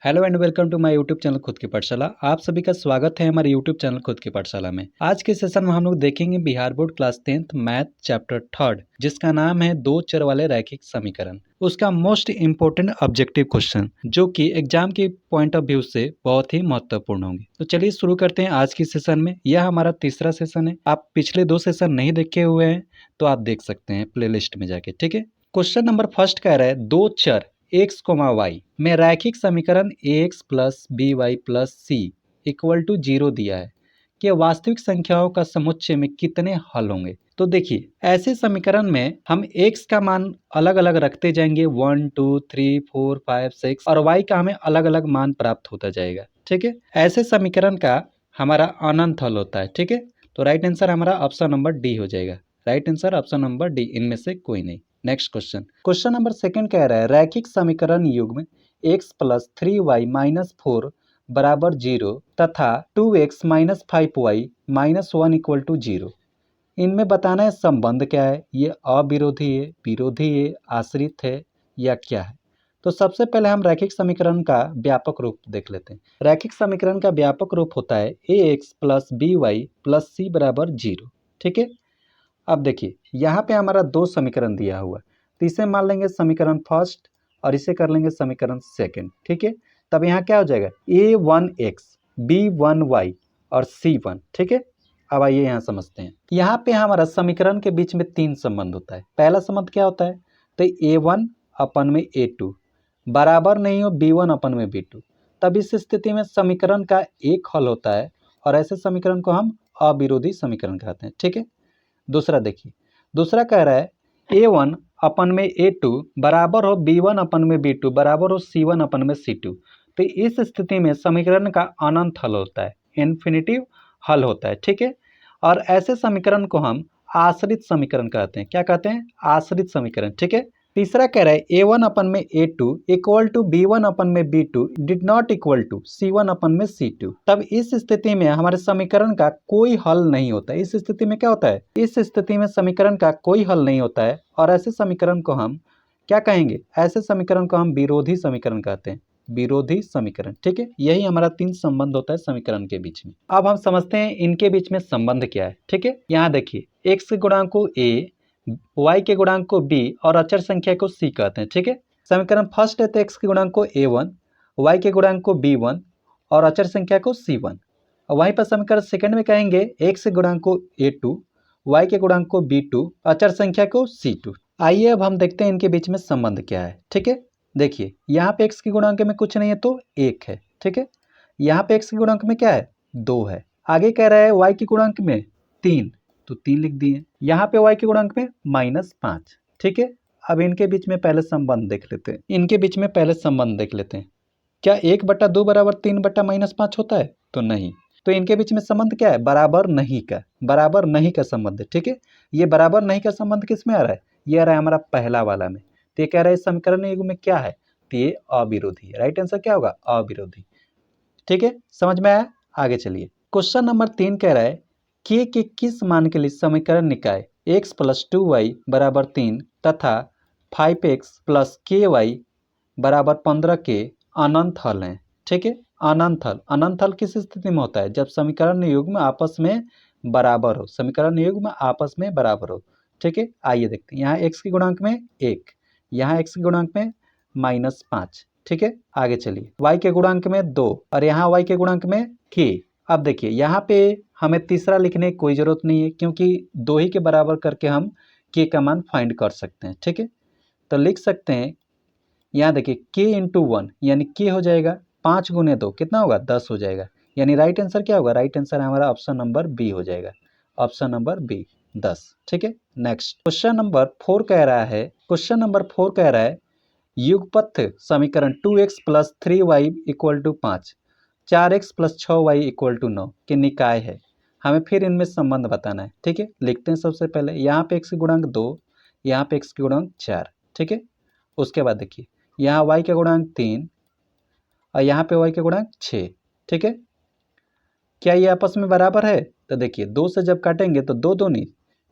Hello and welcome to my YouTube channel खुद की पाठशाला। आप सभी का स्वागत है हमारे यूट्यूब चैनल खुद की पाठशाला में। आज के सेशन में हम लोग देखेंगे Bihar board class 10th math chapter 3 जिसका नाम है दो चर वाले रैखिक समीकरण। उसका मोस्ट इम्पोर्टेंट ऑब्जेक्टिव क्वेश्चन जो कि एग्जाम के पॉइंट ऑफ व्यू से बहुत ही महत्वपूर्ण होंगे। तो चलिए शुरू करते हैं आज की सेशन में। यह हमारा तीसरा सेशन है। आप पिछले 2 सेशन नहीं देखे हुए हैं तो आप देख सकते हैं प्ले लिस्ट में जाके। ठीक है, क्वेश्चन नंबर फर्स्ट कह रहा है दो चर x, y में रैखिक समीकरण ax plus b y plus c equal to 0 दिया है कि वास्तविक संख्याओं का समुच्चय में कितने हल होंगे। तो देखिए, ऐसे समीकरण में हम x का मान अलग अलग रखते जाएंगे 1 2 3 4 5 6 और y का हमें अलग अलग मान प्राप्त होता जाएगा। ठीक है, ऐसे समीकरण का हमारा अनंत हल होता है। ठीक है, तो राइट आंसर हमारा ऑप्शन नंबर डी हो जाएगा। Right answer option number D, इनमें से कोई नहीं। Next question, question number second कह रहा है रैखिक समीकरण युग्म x प्लस 3y माइनस 4 बराबर 0 तथा 2x minus 5y minus 1 equal to 0। इनमें बताना है संबंध क्या है, ये अविरोधी है, विरोधी है, आश्रित है या क्या है। तो सबसे पहले हम रैखिक समीकरण का व्यापक रूप देख लेते हैं। रैखिक समीकरण का व्यापक रूप होता है ax plus b y plus c बराबर 0। ठीक है, अब देखिए यहाँ पे हमारा दो समीकरण दिया हुआ है, तो इसे मान लेंगे समीकरण फर्स्ट और इसे कर लेंगे समीकरण सेकंड। ठीक है, तब यहाँ क्या हो जाएगा a1x b1y और c1। ठीक है, अब आइए यहाँ समझते हैं। यहाँ पे हमारा समीकरण के बीच में तीन संबंध होता है। पहला संबंध क्या होता है, तो a1 अपन में a2 बराबर नहीं हो b1 अपन में b2, तब इस स्थिति में समीकरण का एक हल होता है और ऐसे समीकरण को हम अविरोधी समीकरण कहते हैं। ठीक है, दूसरा देखिए, दूसरा कह रहा है a1 अपन में a2 बराबर हो b1 अपन में b2 बराबर हो c1 अपन में c2। तो इस स्थिति में समीकरण का अनंत हल होता है, इन्फिनिटिव हल होता है। ठीक है, और ऐसे समीकरण को हम आश्रित समीकरण कहते हैं। क्या कहते हैं, आश्रित समीकरण। ठीक है, तीसरा कह रहा है a1 अपन में a2 equal to b1 upon में b2 did not equal to c1 upon में c2। तब इस स्थिति में हमारे समीकरण का कोई हल नहीं होता है। इस स्थिति में क्या होता है, इस स्थिति में समीकरण का कोई हल नहीं होता है और ऐसे समीकरण को हम क्या कहेंगे, ऐसे समीकरण को हम विरोधी समीकरण कहते हैं, विरोधी समीकरण। ठीक है, यही हमारा तीन संबंध होता है समीकरण के बीच में। अब हम समझते हैं इनके बीच में संबंध क्या है। ठीक है, यहाँ देखिए x के गुणांक को a, y के गुणांक को b और अचर संख्या को c कहते हैं। ठीक है, समीकरण फर्स्ट है तो x के गुणांक को a1, y के गुणांक को b1 और अचर संख्या को c1। और वहीं पर समीकरण सेकंड में कहेंगे x के गुणांक को a2, y के गुणांक को b2, अचर संख्या को c2। आइए अब हम देखते हैं इनके बीच में संबंध क्या है। ठीक है, देखिए यहाँ पे x के गुणांक में कुछ नहीं है तो 1 है। ठीक है, यहाँ पे x के गुणांक में क्या है, 2 है। आगे कह रहा है y के गुणांक में 3, तो 3 लिख दिए। यहाँ पे y के गुणांक में -5। ठीक है, अब इनके बीच में पहले संबंध देख लेते हैं। इनके बीच में पहले संबंध देख लेते हैं। क्या 1/2 बराबर 3/-5 होता है, तो नहीं। तो इनके बीच में संबंध क्या है, बराबर नहीं का, बराबर नहीं का संबंध है। ठीक है, ये बराबर नहीं का संबंध किस में आ रहा है, ये आ रहा है हमारा पहला वाला में। तो ये कह रहा है समीकरण युग्म में क्या है, तो ये अविरोधी है। राइट आंसर क्या होगा, अविरोधी। ठीक है, समझ में आया। आगे चलिए, क्वेश्चन नंबर 3 कह रहा है के किस मान के लिए समीकरण निकाय x प्लस 2y बराबर 3 तथा 5x प्लस के वाई बराबर 15 के अनंत हल हैं। ठीक है, अनंत हल, अनंत हल किस स्थिति में होता है, जब समीकरण युग्म आपस में बराबर हो, समीकरण युग्म आपस में बराबर हो। ठीक है, आइए देखते हैं। यहाँ x के गुणांक में 1, यहाँ x के गुणांक में -5। ठीक है, आगे चलिए, y के गुणांक में 2 और यहाँ y के गुणांक में k। अब देखिए यहाँ पे हमें तीसरा लिखने की कोई जरूरत नहीं है क्योंकि 2 ही के बराबर करके हम k का मान फाइंड कर सकते हैं। ठीक है, तो लिख सकते हैं, यहाँ देखिए k इंटू 1 यानी k हो जाएगा 5 गुने 2 कितना होगा, 10 हो जाएगा। यानी राइट आंसर क्या होगा, राइट आंसर हमारा ऑप्शन नंबर बी हो जाएगा, ऑप्शन नंबर बी 10। ठीक है, नेक्स्ट क्वेश्चन नंबर 4 कह रहा है, क्वेश्चन नंबर 4 कह रहा है युगपथ समीकरण 2x plus 3y equal to 5, 4x plus 6y equal to 9 के निकाय है। हमें फिर इनमें संबंध बताना है। ठीक है, लिखते हैं सबसे पहले, यहाँ पे x के गुणांक 2, यहाँ पे x के गुणांक 4। ठीक है, उसके बाद देखिए यहाँ y के गुणांक 3 और यहाँ पे y के गुणांक 6। ठीक है, क्या ये आपस में बराबर है, तो देखिए 2 से जब काटेंगे तो 2 दूनी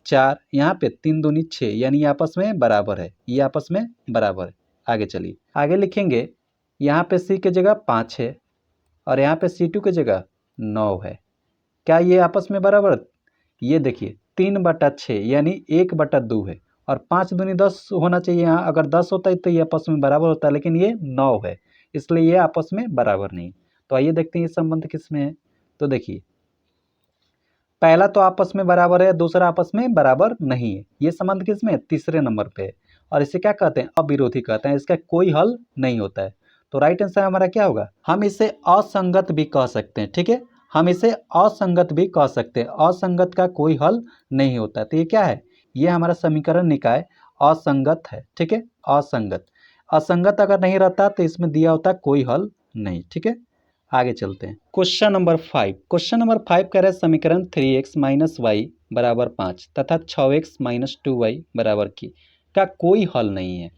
4, यहाँ पे 3 दूनी 6, यानी ये आपस में बराबर है, ये आपस में बराबर है। आगे चलिए, आगे लिखेंगे यहाँ पे सी की जगह 5 है और यहाँ पे C2 की जगह 9 है। क्या ये आपस में बराबर? ये देखिए 3/6 यानी 1/2 है और 5 दूनी 10 होना चाहिए। यहाँ अगर 10 होता है तो ये आपस में बराबर होता है, लेकिन ये 9 है, इसलिए ये आपस में बराबर नहीं। तो आइए देखते हैं ये संबंध किस में है। तो देखिए पहला तो आपस में बराबर है, दूसरा आपस में बराबर नहीं है। ये संबंध किस में है? तीसरे नंबर पे है और इसे क्या कहते हैं? अविरोधी कहते हैं। इसका कोई हल नहीं होता है। तो राइट आंसर हमारा क्या होगा? हम इसे असंगत भी कह सकते हैं, ठीक है, हम इसे असंगत भी कह सकते हैं। असंगत का कोई हल नहीं होता है। तो ये क्या है? ये हमारा समीकरण निकाय असंगत है, ठीक है, असंगत। असंगत अगर नहीं रहता तो इसमें दिया होता कोई हल नहीं, ठीक है। आगे चलते हैं क्वेश्चन नंबर 5। क्वेश्चन नंबर 5 कह रहा है समीकरण 3x माइनस वाई बराबर 5 तथा 6x माइनस 2y बराबर का कोई हल नहीं है,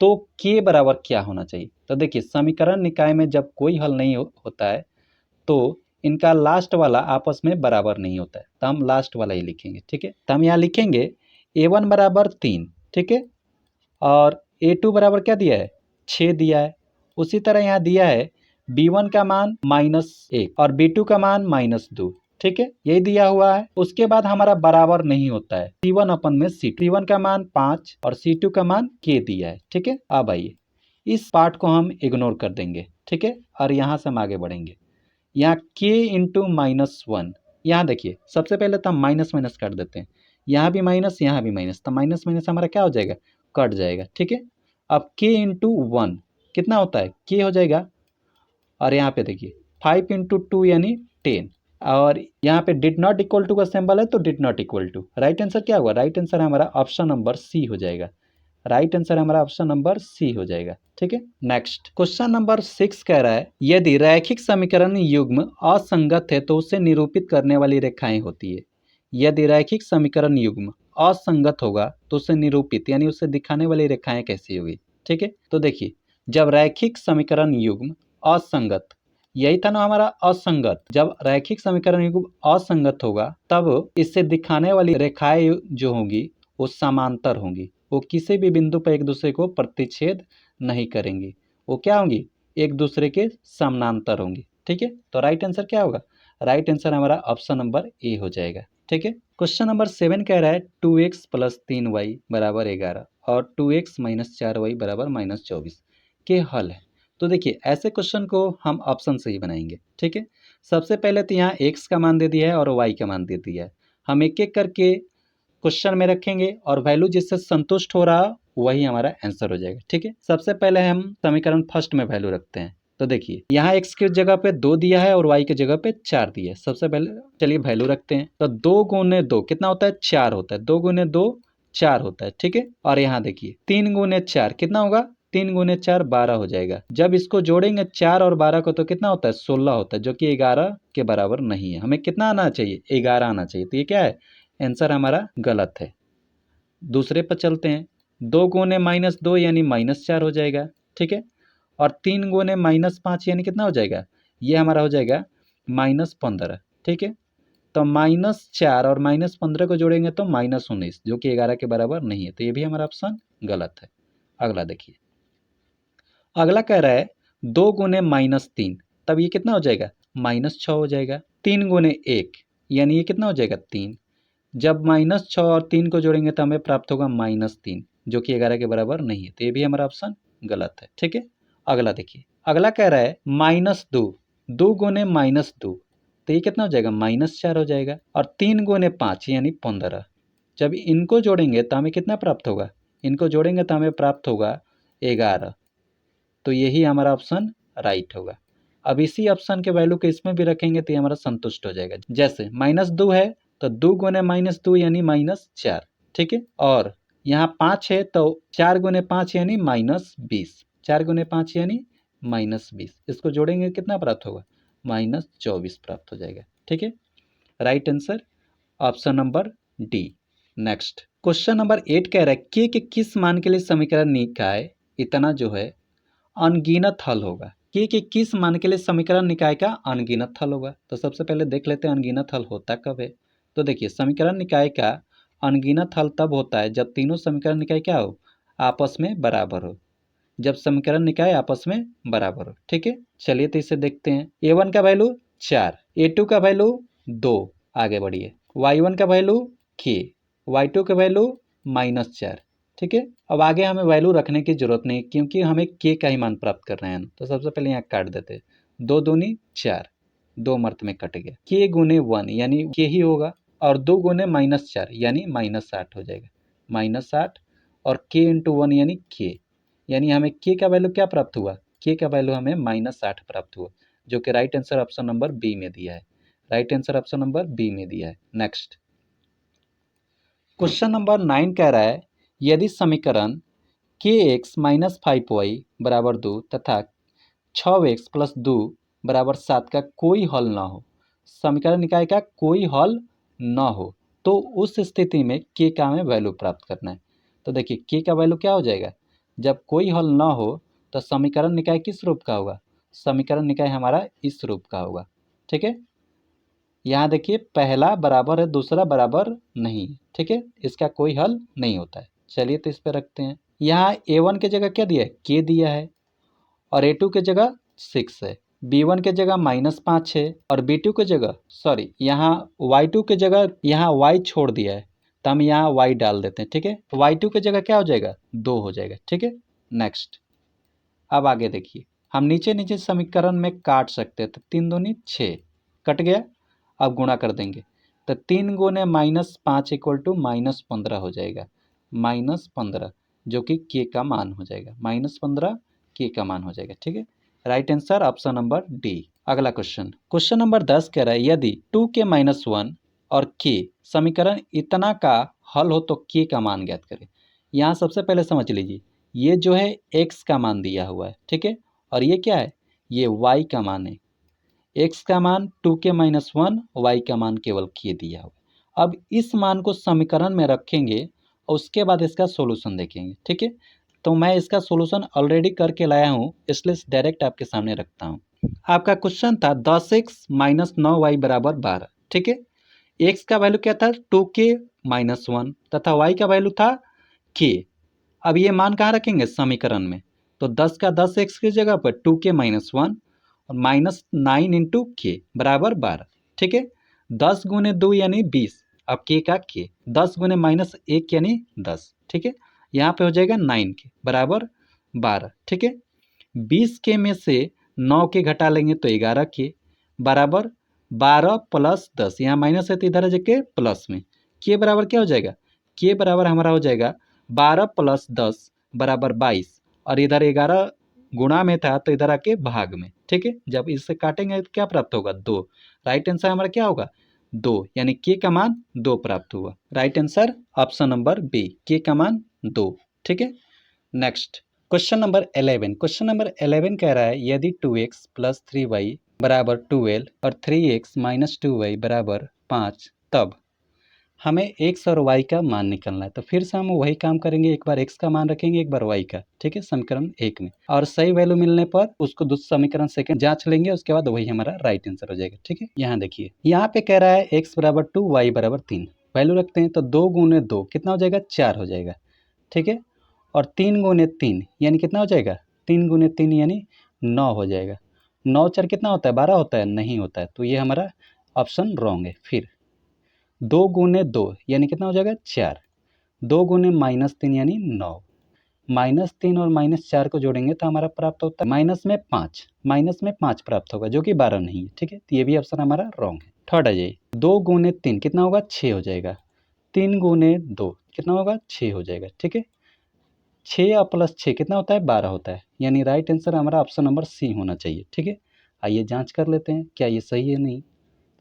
तो के बराबर क्या होना चाहिए? तो देखिए समीकरण निकाय में जब कोई हल नहीं होता है तो इनका लास्ट वाला आपस में बराबर नहीं होता है, तो हम लास्ट वाला ही लिखेंगे, ठीक है। तो हम यहाँ लिखेंगे a1 बराबर 3, ठीक है, और a2 बराबर क्या दिया है? 6 दिया है। उसी तरह यहाँ दिया है b1 का मान -1 और b2 का मान -2, ठीक है, यही दिया हुआ है। उसके बाद हमारा बराबर नहीं होता है c1 अपन में c1 का मान 5 और c2 का मान k दिया है, ठीक है। अब आइए इस पार्ट को हम इग्नोर कर देंगे, ठीक है, और यहाँ से हम आगे बढ़ेंगे। यहाँ k इंटू -1, यहाँ देखिए सबसे पहले तो हम माइनस माइनस कर देते हैं, यहाँ भी माइनस यहाँ भी माइनस, तो माइनस माइनस हमारा क्या हो जाएगा? कट जाएगा, ठीक है। अब k इंटू 1 कितना होता है? k हो जाएगा, और यहाँ पे देखिए 5 इंटू 2 यानी 10, और यहाँ पे डिड नॉट इक्वल टू का सिंबल है तो did not equal to. Right answer क्या होगा? राइट आंसर हमारा ऑप्शन नंबर सी हो जाएगा। राइट आंसर हमारा ऑप्शन नंबर सी हो जाएगा, ठीक है। नेक्स्ट क्वेश्चन नंबर 6 कह रहा है यदि रैखिक समीकरण युग्म असंगत है तो उसे निरूपित करने वाली रेखाएं होती है। यदि रैखिक समीकरण युग्म असंगत होगा तो उसे निरूपित यानी उसे दिखाने वाली रेखाएं कैसी होगी, ठीक है। तो देखिए जब रैखिक समीकरण युग्म असंगत, यही था ना हमारा असंगत, जब रैखिक समीकरण युग्म असंगत होगा तब इससे दिखाने वाली रेखाएं जो होंगी वो समांतर होंगी, वो किसी भी बिंदु पर एक दूसरे को प्रतिच्छेद नहीं करेंगी, वो क्या होंगी? एक दूसरे के समानांतर होंगी, ठीक है। तो राइट आंसर क्या होगा? राइट आंसर हमारा ऑप्शन नंबर ए हो जाएगा, ठीक है। क्वेश्चन नंबर 7 कह रहा है 2x प्लस 3y बराबर 11 और 2x माइनस 4y बराबर -24 के हल है। तो देखिए ऐसे क्वेश्चन को हम ऑप्शन से ही बनाएंगे, ठीक है। सबसे पहले तो यहाँ x का मान दे दिया है और y का मान दे दिया है, हम एक एक करके क्वेश्चन में रखेंगे और वैल्यू जिससे संतुष्ट हो रहा वही हमारा आंसर हो जाएगा, ठीक है। सबसे पहले हम समीकरण फर्स्ट में वैल्यू रखते हैं। तो देखिए यहाँ x की जगह पे 2 दिया है और y की जगह पे 4 दिया है। सबसे पहले चलिए वैल्यू रखते हैं। तो 2 गुने 2 कितना होता है? 4 होता है। 2 गुने 2 4 होता है, ठीक है। और यहाँ देखिए 3 गुने 4 कितना होगा? 3 गुने 4 12 हो जाएगा। जब इसको जोड़ेंगे 4 और 12 को तो कितना होता है? 16 होता है, जो कि 11 के बराबर नहीं है। हमें कितना आना चाहिए? 11 आना चाहिए। तो ये क्या है? आंसर हमारा गलत है। दूसरे पर चलते हैं। 2 गुने -2 यानी -4 हो जाएगा, ठीक है। और 3 गुने -5 यानी कितना हो जाएगा? ये हमारा हो जाएगा -15, ठीक है। तो -4 और -15 को जोड़ेंगे तो -19, जो कि 11 के बराबर नहीं है। तो ये भी हमारा ऑप्शन गलत है। अगला देखिए, अगला कह रहा है 2 गुने -3, तब ये कितना हो जाएगा? -6 हो जाएगा। 3 गुने 1 यानी ये कितना हो जाएगा? 3। जब -6 और 3 को जोड़ेंगे तो हमें प्राप्त होगा -3, जो कि 11 के बराबर नहीं है। तो ये भी हमारा ऑप्शन गलत है, ठीक है। अगला देखिए, अगला कह रहा है -2, 2 गुने -2, तो ये कितना हो जाएगा? -4 हो जाएगा। और 3 गुने 5 यानी 15, जब इनको जोड़ेंगे तो हमें कितना प्राप्त होगा? इनको जोड़ेंगे तो हमें प्राप्त होगा 11। तो यही हमारा ऑप्शन राइट होगा। अब इसी ऑप्शन के वैल्यू को इसमें भी रखेंगे तो ये हमारा संतुष्ट हो जाएगा। जैसे -2 है तो 2 गुने -2 यानी -4, ठीक है। और यहाँ 5 है तो 4 गुने 5 यानी -20, 4 गुने 5 यानी -20, इसको जोड़ेंगे कितना प्राप्त होगा? -24 प्राप्त हो जाएगा, ठीक है। Right answer option number D. Next question number 8 कह रहा है के किस मान के लिए समीकरण निकाय इतना जो है अनगिनत हल होगा। के किस मान के लिए समीकरण निकाय का अनगिनत हल होगा। तो सबसे पहले देख लेते हैं अनगिनत हल होता कब है। तो देखिए समीकरण निकाय का अनगिनत हल तब होता है जब तीनों समीकरण निकाय क्या हो? आपस में बराबर हो। जब समीकरण निकाय आपस में बराबर हो। ठीक है, चलिए तो इसे देखते हैं। a1 का वैल्यू 4, a2 का वैल्यू 2, आगे बढ़िए। y1 का वैल्यू k, y2 का वैल्यू -4। ठीक है, अब आगे हमें वैल्यू रखने की जरूरत नहीं क्योंकि हमें k का ही मान प्राप्त कर रहे हैं। तो सबसे पहले यहाँ काट देते हैं, 2 दूनी 4, 2 मर्त में कट गया। k गुने 1 यानी k ही होगा, और 2 गुने -4 यानी -8 हो जाएगा, -8, और k इंटू 1 यानी k, यानी हमें k का वैल्यू क्या प्राप्त हुआ, k का वैल्यू हमें -8 प्राप्त हुआ, जो कि right answer option number B में दिया है। Right answer option number B में दिया है। नेक्स्ट क्वेश्चन नंबर 9 कह रहा है यदि समीकरण kx माइनस 5y बराबर 2 तथा 6x प्लस 2 बराबर 7 का कोई हल न हो, समीकरण निकाय का कोई हल न हो, तो उस स्थिति में k का हमें वैल्यू प्राप्त करना है। तो देखिए k का वैल्यू क्या हो जाएगा, जब कोई हल न हो तो समीकरण निकाय किस रूप का होगा, समीकरण निकाय हमारा इस रूप का होगा। ठीक है, यहाँ देखिए पहला बराबर है, दूसरा बराबर नहीं। ठीक है, इसका कोई हल नहीं होता है। चलिए तो इस पर रखते हैं। यहाँ a1 की जगह क्या दिया है, k दिया है, और a2 की जगह 6 है, b1 की जगह -5 है, और b2 की जगह यहाँ y2 की जगह यहाँ y छोड़ दिया है, तो हम यहाँ y डाल देते हैं। ठीक है, y2 की जगह क्या हो जाएगा, 2 हो जाएगा। ठीक है, नेक्स्ट अब आगे देखिए, हम नीचे नीचे समीकरण में काट सकते हैं। तो 3 दूनी 6 कट गया, अब गुणा कर देंगे तो 3 गुने -5 इक्वल टू -15 हो जाएगा, -15, जो कि k का मान हो जाएगा, -15 k का मान हो जाएगा। ठीक है, right answer option number D. अगला क्वेश्चन नंबर 10 कह रहा है यदि 2k-1 और k समीकरण इतना का हल हो तो k का मान ज्ञात करें। यहाँ सबसे पहले समझ लीजिए, ये जो है x का मान दिया हुआ है। ठीक है, और ये क्या है, ये y का मान है। x का मान 2k-1, y का मान केवल k दिया हुआ है। अब इस मान को समीकरण में रखेंगे और उसके बाद इसका सोल्यूशन देखेंगे। ठीक है, तो मैं इसका सोल्यूशन ऑलरेडी करके लाया हूँ, इसलिए डायरेक्ट आपके सामने रखता हूँ। आपका क्वेश्चन था 10x - 9y बराबर 12। ठीक है, x का वैल्यू क्या था, 2k-1, तथा y का वैल्यू था k। अब ये मान कहाँ रखेंगे, समीकरण में। तो 10 का 10x की जगह पर 2k-1 और -9 इंटू k बराबर 12। ठीक है, 10 गुने 2 यानी 20, अब k का k, 10 गुने -1 यानी 10। ठीक है, यहाँ पे हो जाएगा 9k बराबर 12। ठीक है, 20k में से 9k घटा लेंगे तो 11k बराबर 12 प्लस 10, यहाँ माइनस है तो इधर जाके प्लस में, k बराबर क्या हो जाएगा, k बराबर हमारा हो जाएगा 12 प्लस 10 बराबर 22, और इधर 11 गुणा में था तो इधर आके भाग में। ठीक है, जब इससे काटेंगे तो क्या प्राप्त होगा, 2। राइट आंसर हमारा क्या होगा, 2, यानी के का मान 2 प्राप्त हुआ। Right answer option number B, k का मान 2। ठीक है, next question number 11। Question number 11 कह रहा है यदि 2x प्लस 3y बराबर 12 और 3x माइनस 2y बराबर 5, तब हमें x और y का मान निकलना है। तो फिर से हम वही काम करेंगे, एक बार x का मान रखेंगे, एक बार y का। ठीक है, समीकरण 1 में, और सही वैल्यू मिलने पर उसको दूसरा समीकरण सेकंड जांच लेंगे, उसके बाद वही हमारा राइट आंसर हो जाएगा। ठीक है, यहाँ देखिए, यहाँ पे कह रहा है x बराबर 2, y बराबर 3, वैल्यू रखते हैं तो 2 गुने 2 कितना हो जाएगा, 4 हो जाएगा। ठीक है, और 3 गुने 3 यानी कितना हो जाएगा, 3 गुने 3 यानी 9 हो जाएगा। 9 4 कितना होता है, 12 होता है, नहीं होता है, तो ये हमारा ऑप्शन रॉन्ग है। फिर 2 गुने 2 यानी कितना हो जाएगा, 4, 2 गुने -3 यानी 9, -3 और -4 को जोड़ेंगे तो हमारा प्राप्त होता है माइनस में 5 प्राप्त होगा, जो कि 12 नहीं है। ठीक है, तो ये भी ऑप्शन हमारा रॉन्ग है। थर्ड आ जाइए, 2 गुने 3 कितना होगा, 6 हो जाएगा। 3 गुने 2 कितना होगा, 6 हो जाएगा। ठीक है, 6 और प्लस 6 कितना होता है, 12 होता है, यानी राइट आंसर हमारा ऑप्शन नंबर सी होना चाहिए। ठीक है, आइए जांच कर लेते हैं क्या ये सही है नहीं।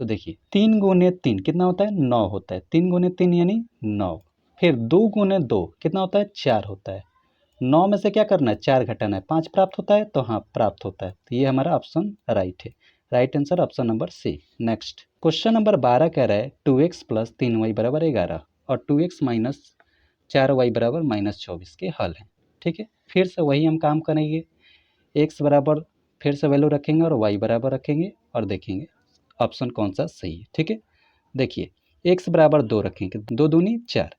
तो देखिए 3 गुने 3 कितना होता है, 9 होता है, 3 गुने 3 यानी 9। फिर 2 गुने 2 कितना होता है, 4 होता है। 9 में से क्या करना है, 4 घटाना है, 5 प्राप्त होता है, तो हाँ प्राप्त होता है, तो ये हमारा ऑप्शन राइट है। Right answer option number C. Next question number 12 कह रहा है 2x प्लस 3y बराबर 11 और 2x माइनस 4y बराबर -24 के हल हैं। ठीक है, फिर से वही हम काम करेंगे, x बराबर फिर से वैल्यू रखेंगे और y बराबर रखेंगे और देखेंगे ऑप्शन कौन सा सही है। ठीक है, देखिए x बराबर 2 रखेंगे, 2 दूनी 4।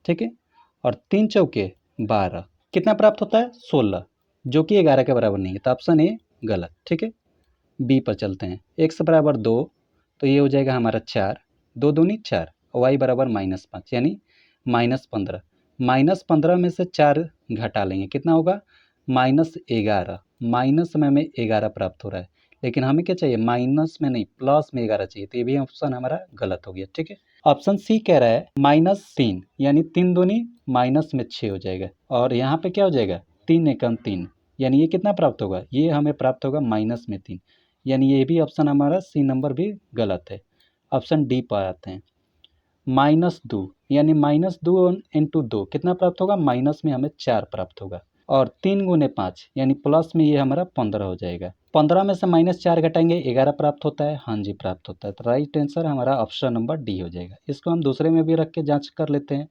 ठीक है, और 3 चौके 12 कितना प्राप्त होता है, 16। जो कि 11 के बराबर नहीं है, तो ऑप्शन ए गलत। ठीक है, बी पर चलते हैं। x बराबर 2, तो ये हो जाएगा हमारा 4, 2 दूनी 4, y बराबर -5 यानी -15। -15 में से 4 घटा लेंगे, कितना होगा -11। माइनस में हमें 11 प्राप्त हो रहा है, लेकिन हमें क्या चाहिए, माइनस में नहीं प्लस में 11 चाहिए, तो ये भी ऑप्शन हमारा गलत हो गया। ठीक है, ऑप्शन सी कह रहा है -3 यानी 3 दूनी माइनस में 6 हो जाएगा, और यहाँ पे क्या हो जाएगा 3 एकम 3, यानी ये कितना प्राप्त होगा, ये हमें प्राप्त होगा -3, यानी ये भी ऑप्शन हमारा सी नंबर भी गलत है। ऑप्शन डी पर आते हैं, -2 यानी -2 इंटू 2 कितना प्राप्त होगा, माइनस में हमें 4 प्राप्त होगा, और 3 गुने 5 यानी प्लस में ये हमारा 15 हो जाएगा। 15 में से -4 घटाएंगे 11 प्राप्त होता है, हाँ जी प्राप्त होता है, तो राइट आंसर हमारा ऑप्शन नंबर डी हो जाएगा। इसको हम दूसरे में भी रख के जाँच कर लेते हैं।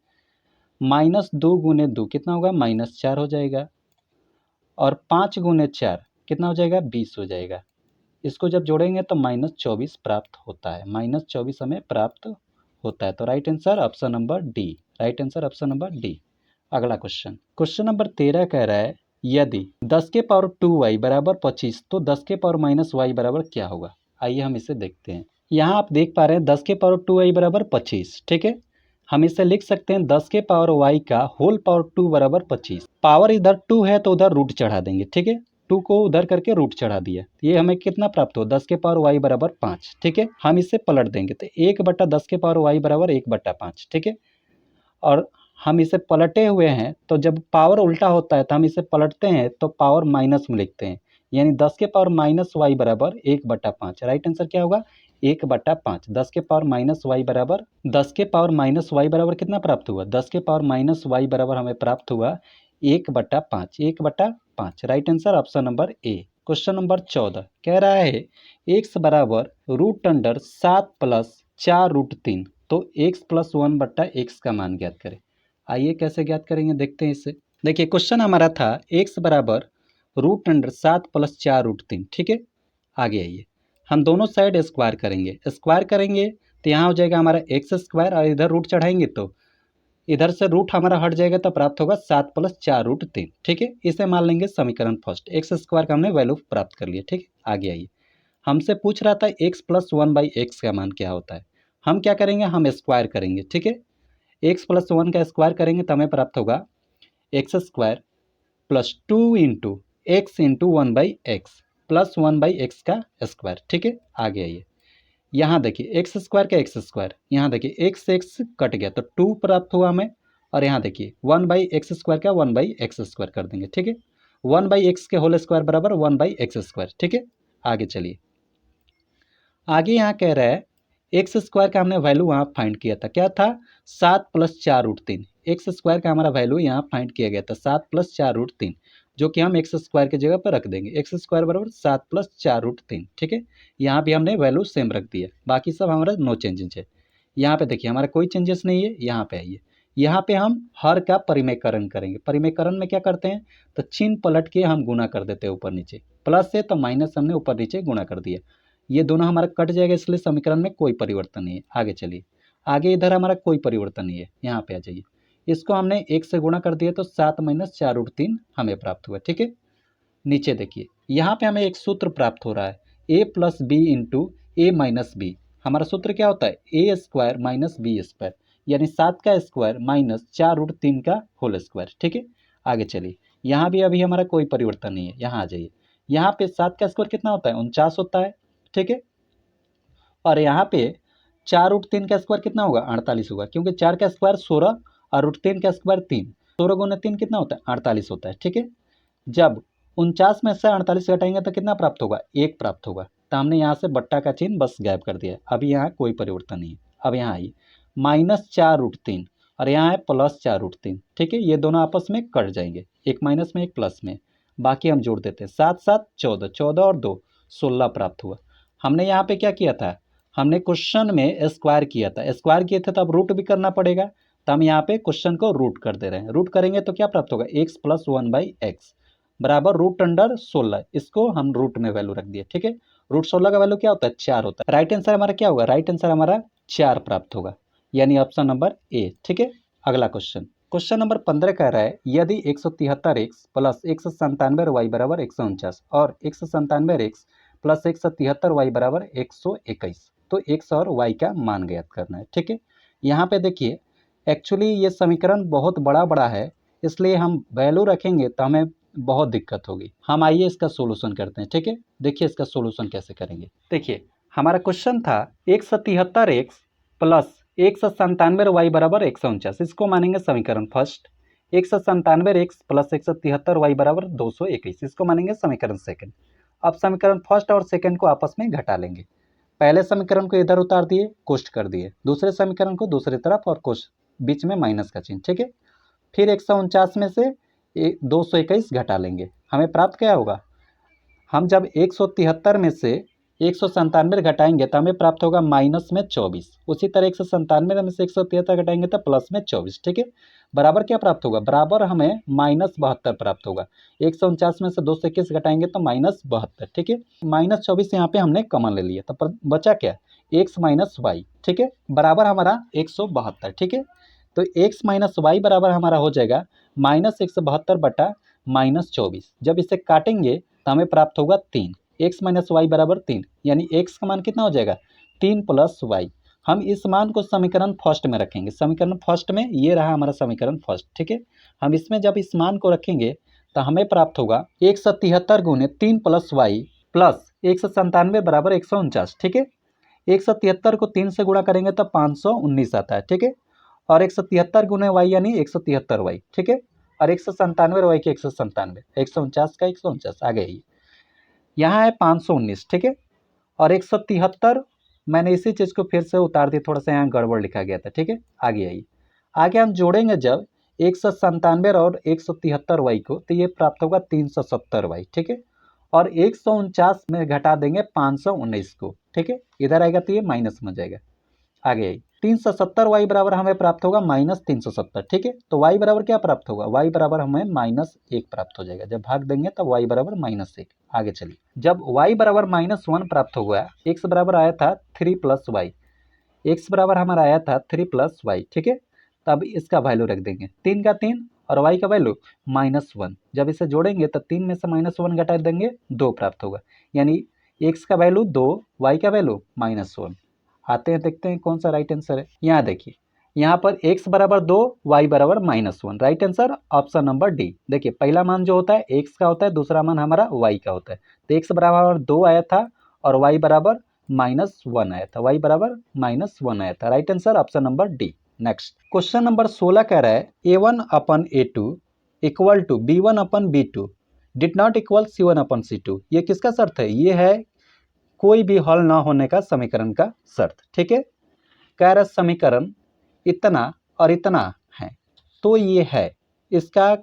-2 गुने 2 कितना होगा, -4 हो जाएगा, और 5 गुने 4 कितना हो जाएगा, 20 हो जाएगा। इसको जब जोड़ेंगे तो -24 प्राप्त होता है, -24 हमें प्राप्त होता है, तो right answer option number D. Right answer option number D. अगला क्वेश्चन, क्वेश्चन नंबर 13 कह रहा है यदि 10 के पावर 2y बराबर 25 तो 10 के पावर -y बराबर क्या होगा। आइए हम इसे देखते हैं। यहाँ आप देख पा रहे हैं 10 के पावर 2y बराबर 25। ठीक है, हम इसे लिख सकते हैं 10 के पावर y का होल पावर 2 बराबर 25। पावर इधर 2 है तो उधर रूट चढ़ा देंगे। ठीक है, 2 को उधर करके रूट चढ़ा दिया, ये हमें कितना प्राप्त हो, 10 के पावर y बराबर 5। ठीक है, हम इसे पलट देंगे तो 1/10 के पावर y बराबर 1/5। ठीक है, और हम इसे पलटे हुए हैं, तो जब पावर उल्टा होता है तो हम इसे पलटते हैं तो पावर माइनस में लिखते हैं, यानी 10 के पावर -y बराबर 1/5। राइट आंसर क्या होगा, 1/5। 10 के पावर -y बराबर, 10 के पावर -y बराबर कितना प्राप्त हुआ, 10 के पावर -y बराबर हमें प्राप्त हुआ 1/5। 1/5 right answer option number A. Question number 14 कह रहा है x बराबर √7 + 4√3, तो x + 1/x का मान ज्ञात करें। आइए कैसे ज्ञात करेंगे, देखते हैं इसे। देखिए क्वेश्चन हमारा था x बराबर √7 + 4√3। ठीक है, आगे आइए, हम दोनों साइड स्क्वायर करेंगे। स्क्वायर करेंगे तो यहाँ हो जाएगा हमारा x², और इधर रूट चढ़ाएंगे तो इधर से रूट हमारा हट जाएगा, तो प्राप्त होगा 7 + 4√3। ठीक है, इसे मान लेंगे समीकरण फर्स्ट। x² का हमने वैल्यू प्राप्त कर लिया। ठीक है, आगे आइए, हमसे पूछ रहा था x + 1/x का मान क्या होता है। हम क्या करेंगे, हम स्क्वायर करेंगे। ठीक है, x + 1 का स्क्वायर करेंगे तो हमें प्राप्त होगा x² + 2 into x into 1/x + 1/x का स्क्वायर। ठीक है, आगे आइए, यहाँ देखिए x² का x², यहाँ देखिए x कट गया तो 2 प्राप्त हुआ हमें, और यहाँ देखिए 1/x² का 1/x² कर देंगे। ठीक है, 1/x के होल स्क्वायर बराबर 1/x²। ठीक है, आगे चलिए, आगे यहाँ कह रहा है x² का हमने वैल्यू वहाँ फाइंड किया था, क्या था 7 + 4√3। x² का हमारा वैल्यू यहाँ फाइंड किया गया था 7 + 4√3, जो कि हम x² की जगह पर रख देंगे। x² बराबर 7 + 4√3। ठीक है, यहाँ भी हमने वैल्यू सेम रख दिया, बाकी सब हमारा नो चेंजेस है। यहाँ पे देखिए हमारा कोई चेंजेस नहीं है। यहाँ पे आइए, यहाँ पे हम हर का परिमेयकरण करेंगे। परिमेयकरण में क्या करते हैं, तो चिन्ह पलट के हम गुना कर देते हैं ऊपर नीचे, प्लस से तो माइनस हमने ऊपर नीचे गुना कर दिया, ये दोनों हमारा कट जाएगा, इसलिए समीकरण में कोई परिवर्तन नहीं है। आगे चलिए, आगे इधर हमारा कोई परिवर्तन नहीं है, यहाँ पे आ जाइए, इसको हमने 1 से गुणा कर दिया तो 7 - 4√3 हमें प्राप्त हुआ। ठीक है, नीचे देखिए, यहाँ पे हमें एक सूत्र प्राप्त हो रहा है a + b into a - b। हमारा सूत्र क्या होता है, a² - b², यानी 7 का स्क्वायर माइनस 4√3 का होल स्क्वायर। ठीक है, आगे चलिए, यहाँ भी अभी हमारा कोई परिवर्तन नहीं है। यहाँ आ जाइए, यहाँ पे 7 का स्क्वायर कितना होता है, 49 होता है। ठीक है, और यहाँ पे 4√3 का स्क्वायर कितना होगा, 48 होगा, क्योंकि 4 का स्क्वायर 16 और √3 का स्क्वायर 3, 16 गुना 3 कितना होता है, 48 होता है। ठीक है, जब 49 में से 48 घटाएंगे तो कितना प्राप्त होगा, 1 प्राप्त होगा, तो हमने यहाँ से बट्टा का चिन्ह बस गायब कर दिया है। अभी यहाँ कोई परिवर्तन नहीं है। अब यहाँ आइए, -4√3 और यहाँ है +4√3। ठीक है, ये दोनों आपस में कट जाएंगे, एक माइनस में एक प्लस में, बाकी हम जोड़ देते हैं। 7 - 7 14, 14 और 2 16 प्राप्त हुआ। हमने यहाँ पे क्या किया था, हमने क्वेश्चन में स्क्वायर किया था, स्क्वायर किए थे तो अब रूट भी करना पड़ेगा, तो हम यहाँ पे क्वेश्चन को रूट कर दे रहे हैं। रूट करेंगे तो क्या प्राप्त होगा, x + 1/x बराबर √16। इसको हम रूट में वैल्यू रख दिए। ठीक है, √16 का वैल्यू क्या होता है, 4 होता है। राइट आंसर हमारा क्या होगा, राइट आंसर हमारा 4 प्राप्त होगा, यानी ऑप्शन नंबर ए। ठीक है, अगला क्वेश्चन, क्वेश्चन नंबर 15 कह रहा है यदि 173x प्लस 197y बराबर 149 और 197x प्लस 173y बराबर 121 तो x और y का मान ज्ञात करना है। ठीक है, यहाँ पे देखिए एक्चुअली ये समीकरण बहुत बड़ा है, इसलिए हम वैल्यू रखेंगे तो हमें बहुत दिक्कत होगी। हम आइए इसका सोल्यूशन करते हैं। ठीक है, देखिए इसका सोल्यूशन कैसे करेंगे। देखिए हमारा क्वेश्चन था 173x प्लस 197y बराबर 149, इसको मानेंगे समीकरण फर्स्ट। 197x प्लस 173y बराबर 221, इसको मानेंगे समीकरण सेकंड। अब समीकरण फर्स्ट और सेकंड को आपस में घटा लेंगे। पहले समीकरण को इधर उतार दिए, कोष्ट कर दिए, दूसरे समीकरण को दूसरी तरफ और कोष्ट बीच में माइनस का चिन्ह। ठीक है, फिर 149 में से 221 घटा लेंगे, हमें प्राप्त क्या होगा। हम जब 173 में से 197 घटाएंगे तो हमें प्राप्त होगा माइनस में 24। उसी तरह 197 में से 173 घटाएंगे तो प्लस में 24। ठीक है, बराबर क्या प्राप्त होगा, बराबर हमें -72 प्राप्त होगा। 149 में से 221 घटाएंगे तो -72। ठीक है, -24 यहाँ पे हमने कॉमन ले लिया, तो बचा क्या, x माइनस वाई। ठीक है, बराबर हमारा 172। ठीक है, तो x माइनस वाई बराबर हमारा हो जाएगा -172 बटा -24। जब इसे काटेंगे तो हमें प्राप्त होगा 3, x माइनस वाई बराबर 3, यानी x का मान कितना हो जाएगा 3 प्लस वाई। हम इस मान को समीकरण फर्स्ट में रखेंगे। समीकरण फर्स्ट में ये रहा हमारा समीकरण फर्स्ट। ठीक है, हम इसमें जब इस मान को रखेंगे तो हमें प्राप्त होगा 173 गुने 3 प्लस वाई प्लस 197 बराबर 149। ठीक है, 173 को 3 से गुणा करेंगे तो 519 आता है। ठीक है, और 173 गुने वाई यानी 173 वाई। ठीक है, और 197 वाई के 197, 149 का 149 आ गया। यहाँ है 519। ठीक है, और 173 मैंने इसी चीज़ को फिर से उतार दिया, थोड़ा सा यहाँ गड़बड़ लिखा गया था। ठीक है, आगे आइए, आगे हम जोड़ेंगे जब 197 और 173 वाई को तो ये प्राप्त होगा 370 वाई। ठीक है, और 149 में घटा देंगे 519 को। ठीक है, इधर आएगा तो ये माइनस में जाएगा। आगे आई 370 वाई बराबर हमें प्राप्त होगा -370। ठीक है, तो वाई बराबर क्या प्राप्त होगा, वाई बराबर हमें -1 प्राप्त हो जाएगा। जब भाग देंगे तब वाई बराबर -1। आगे चलिए, जब वाई बराबर -1 प्राप्त हो गया, एक्स बराबर आया था 3 प्लस वाई, एक्स बराबर हमारा आया था 3 प्लस वाई। ठीक है, तब इसका वैल्यू रख देंगे, 3 का 3 और वाई का वैल्यू -1। जब इसे जोड़ेंगे तो 3 में से -1 घटा देंगे, 2 प्राप्त होगा, यानी एक्स का वैल्यू 2, वाई का वैल्यू -1। आते हैं देखते हैं कौन सा राइट आंसर है। यहाँ देखिए, यहाँ पर x बराबर 2, y बराबर -1, right answer option number D. देखिए पहला मान जो होता है x का होता है, दूसरा मान हमारा y का होता है। तो x बराबर 2 आया था और y बराबर -1 आया था, y बराबर -1 आया था, right answer option number D. Next question number 16 कह रहा है a1 upon a2 equal to b1 upon b2 did not equal c1 upon c2। ये किसका शर्त है, ये है कोई भी हल ना होने का समीकरण का शर्त। ठीक है, कह रहा समीकरण इतना और इतना है तो ये है, इसका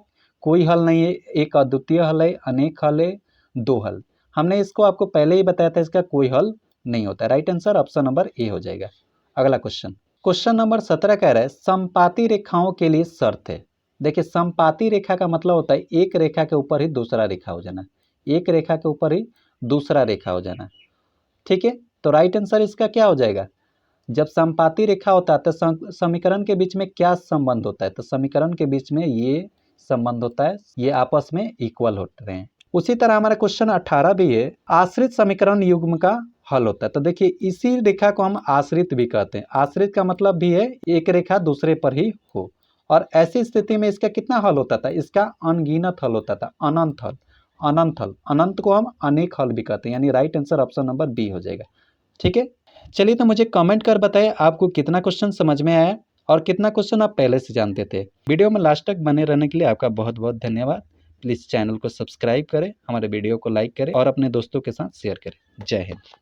कोई हल नहीं है, एक अद्वितीय हल है, अनेक हल है, दो हल। हमने इसको आपको पहले ही बताया था, इसका कोई हल नहीं होता। Right answer option number A हो जाएगा। अगला क्वेश्चन, क्वेश्चन नंबर 17 कह रहा है समपाती रेखाओं के लिए शर्त है। देखिए समपाती रेखा का मतलब होता है एक रेखा के ऊपर ही दूसरा रेखा हो जाना, एक रेखा के ऊपर ही दूसरा रेखा हो जाना। ठीक है, तो राइट आंसर इसका क्या हो जाएगा, जब समपाती रेखा होता है तो समीकरण के बीच में क्या संबंध होता है, तो समीकरण के बीच में ये संबंध होता है, ये आपस में इक्वल होते हैं। उसी तरह हमारा क्वेश्चन 18 भी है, आश्रित समीकरण युग्म का हल होता है। तो देखिए इसी रेखा को हम आश्रित भी कहते हैं। आश्रित का मतलब भी है एक रेखा दूसरे पर ही हो, और ऐसी स्थिति में इसका कितना हल होता था, इसका अनगिनत हल होता था, अनंत हल। अनंत हल, अनंत को हम अनेक हल भी कहते हैं, यानी right answer option number B हो जाएगा। ठीक है, चलिए तो मुझे कमेंट कर बताएं आपको कितना क्वेश्चन समझ में आया और कितना क्वेश्चन आप पहले से जानते थे। वीडियो में लास्ट तक बने रहने के लिए आपका बहुत बहुत धन्यवाद। प्लीज़ चैनल को सब्सक्राइब करें, हमारे वीडियो को लाइक करें और अपने दोस्तों के साथ शेयर करें। जय हिंद।